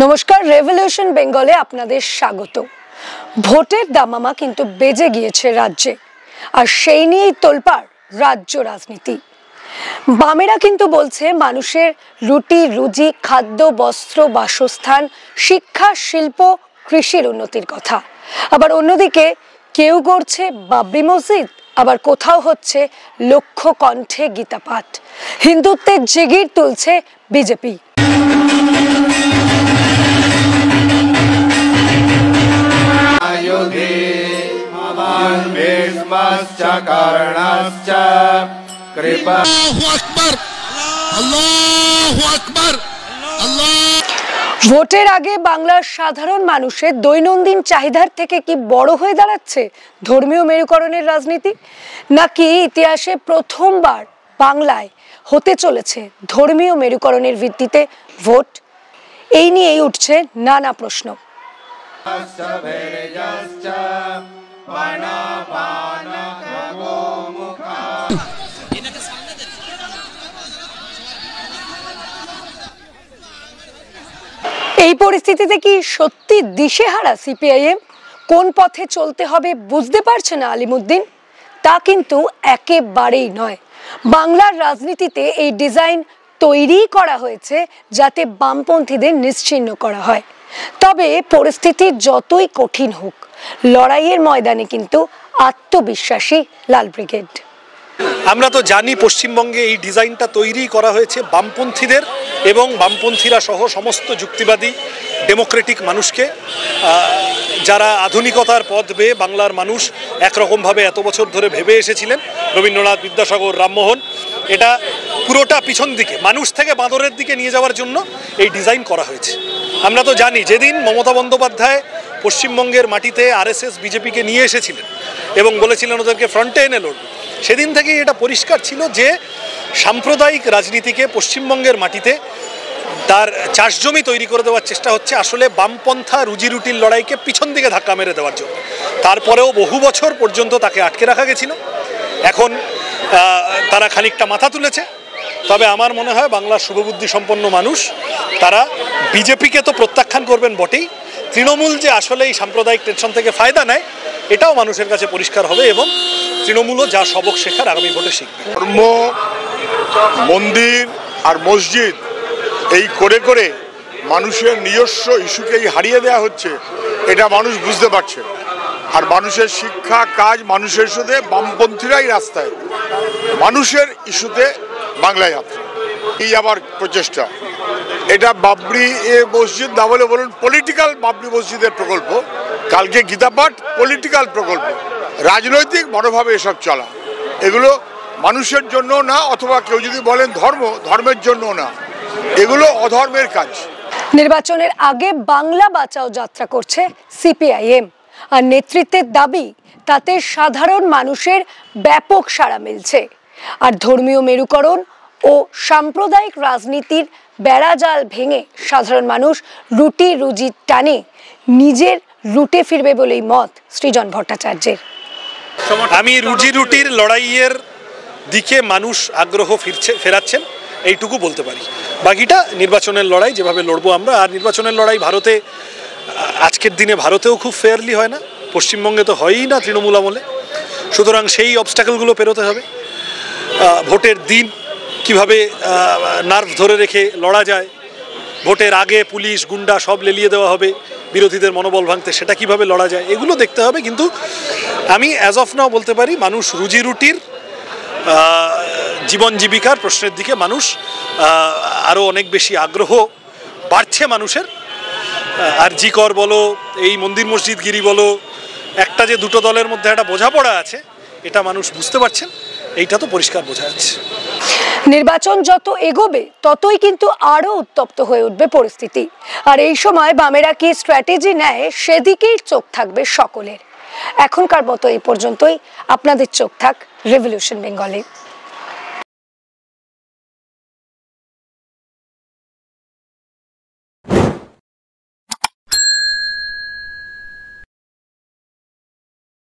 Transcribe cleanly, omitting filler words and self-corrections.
নমস্কার, রেভলিউশন বেঙ্গলে আপনাদের স্বাগত। ভোটের দামামা কিন্তু বেজে গিয়েছে রাজ্যে, আর সেই নিয়েই তোলপাড় রাজ্য রাজনীতি। বামেরা কিন্তু বলছে মানুষের রুটি রুজি, খাদ্য, বস্ত্র, বাসস্থান, শিক্ষা, শিল্প, কৃষির উন্নতির কথা। আবার অন্যদিকে কেউ গড়ছে বাবরি মসজিদ, আবার কোথাও হচ্ছে লক্ষ কণ্ঠে গীতা পাঠ। হিন্দুত্বের জিগির তুলছে বিজেপি। ভোটের আগে বাংলার সাধারণ মানুষের দৈনন্দিন চাহিদার থেকে কি বড় হয়ে দাঁড়াচ্ছে ধর্মীয় মেরুকরণের রাজনীতি, নাকি ইতিহাসে প্রথমবার বাংলায় হতে চলেছে ধর্মীয় মেরুকরণের ভিত্তিতে ভোট? এই নিয়েই উঠছে নানা প্রশ্ন। এই পরিস্থিতিতে কি সত্যি দিশেহারা সিপিআইএম? কোন পথে চলতে হবে বুঝতে পারছে না আলিমুদ্দিন? তা কিন্তু একেবারেই নয়। বাংলার রাজনীতিতে এই ডিজাইন তৈরি করা হয়েছে যাতে বামপন্থীদের নিশ্চিহ্ন করা হয়। তবে পরিস্থিতি যতই কঠিন হোক, লড়াইয়ের ময়দানে কিন্তু আত্মবিশ্বাসী লাল ব্রিগেড। আমরা তো জানি পশ্চিমবঙ্গে এই ডিজাইনটা তৈরি করা হয়েছে বামপন্থীদের এবং বামপন্থীরা সহ সমস্ত যুক্তিবাদী ডেমোক্রেটিক মানুষকে, যারা আধুনিকতার পথ বেয়ে বাংলার মানুষ একরকমভাবে এত বছর ধরে ভেবে এসেছিলেন, রবীন্দ্রনাথ, বিদ্যাসাগর, রামমোহন। এটা পুরোটা পিছন দিকে মানুষ থেকে বাঁদরের দিকে নিয়ে যাওয়ার জন্য এই ডিজাইন করা হয়েছে। আমরা তো জানি যেদিন মমতা বন্দ্যোপাধ্যায় পশ্চিমবঙ্গের মাটিতে আরএসএস বিজেপিকে নিয়ে এসেছিলেন এবং বলেছিলেন ওদেরকে ফ্রন্টে এনে লড়বে, সেদিন থেকেই এটা পরিষ্কার ছিল যে সাম্প্রদায়িক রাজনীতিকে পশ্চিমবঙ্গের মাটিতে তার চাষজমি তৈরি করে দেওয়ার চেষ্টা হচ্ছে আসলে বামপন্থা রুজি রুটির লড়াইকে পিছন দিকে ধাক্কা মেরে দেওয়ার জন্য। তারপরেও বহু বছর পর্যন্ত তাকে আটকে রাখা গেছিল। এখন তারা খানিকটা মাথা তুলেছে। তবে আমার মনে হয় বাংলার শুভবুদ্ধি সম্পন্ন মানুষ তারা বিজেপিকে তো প্রত্যাখ্যান করবেন বটেই, তৃণমূল যে আসলে এই সাম্প্রদায়িক টেনশন থেকে ফায়দা নেয় এটাও মানুষের কাছে পরিষ্কার হবে এবং তৃণমূলও যা সবক শেখার আগামী ভোটে শিখবে। ধর্ম, মন্দির আর মসজিদ এই করে করে মানুষের নিজস্ব ইস্যুকেই হারিয়ে দেওয়া হচ্ছে, এটা মানুষ বুঝতে পারছে। আর মানুষের শিক্ষা, কাজ, মানুষের ইস্যুতে বামপন্থীরাই রাস্তায়, মানুষের ইস্যুতে বাংলায় যাত্রা। এই আবার প্রচেষ্টা, এটা বাবরি মসজিদ না বলে বলুন পলিটিক্যাল বাবরি মসজিদের প্রকল্প। কালকে গীতাপাঠ পলিটিক্যাল প্রকল্প, রাজনৈতিক মনোভাবে এসব চলা। এগুলো মানুষের জন্য না, অথবা কেউ যদি বলেন ধর্মের জন্য না, এগুলো অধর্মের কাজ। নির্বাচনের আগে বাংলা বাঁচাও যাত্রা করছে সিপিআইএম, আর নেতৃত্বের দাবি তাতে সাধারণ মানুষের ব্যাপক সাড়া মিলছে। আর ধর্মীয় মেরুকরণ ও সাম্প্রদায়িক রাজনীতির বেড়াজাল ভেঙে সাধারণ মানুষ রুটি রুজির টানে নিজের রুটে ফিরবে বলেই মত সৃজন ভট্টাচার্যের। আমি রুজি রুটির লড়াইয়ের দিকে মানুষ আগ্রহ ফেরাচ্ছেন এইটুকু বলতে পারি। বাকিটা নির্বাচনের লড়াই, যেভাবে লড়বো আমরা। আর নির্বাচনের লড়াই ভারতে আজকের দিনে ভারতেও খুব ফেয়ারলি হয় না, পশ্চিমবঙ্গে তো হয়ই না তৃণমূল আমলে। সুতরাং সেই অবস্ট্যাকলগুলো পেরোতে হবে। ভোটের দিন কিভাবে নার্ভ ধরে রেখে লড়া যায়, ভোটের আগে পুলিশ গুন্ডা সব লেলিয়ে দেওয়া হবে বিরোধীদের মনোবল ভাঙতে, সেটা কিভাবে লড়া যায় এগুলো দেখতে হবে। কিন্তু আমি অ্যাজ অফ নাও বলতে পারি মানুষ রুজি রুটির, জীবন জীবিকার প্রশ্নের দিকে মানুষ আরও অনেক বেশি আগ্রহ বাড়ছে মানুষের। আর জি কর বলো, এই মন্দির মসজিদ গিরি বলো, একটা যে দুটো দলের মধ্যে একটা বোঝাপড়া আছে এটা মানুষ বুঝতে পারছেন, এইটা তো পরিষ্কার বোঝা যাচ্ছে। নির্বাচন যত এগোবে ততই কিন্তু আরো উত্তপ্ত হয়ে উঠবে পরিস্থিতি। আর এই সময় বামেরা কি স্ট্র্যাটেজি নেয় সেদিকেই চোখ থাকবে সকলের। এখনকার মতো এই পর্যন্তই। আপনাদের চোখ থাক রেভলিউশন বেঙ্গলে।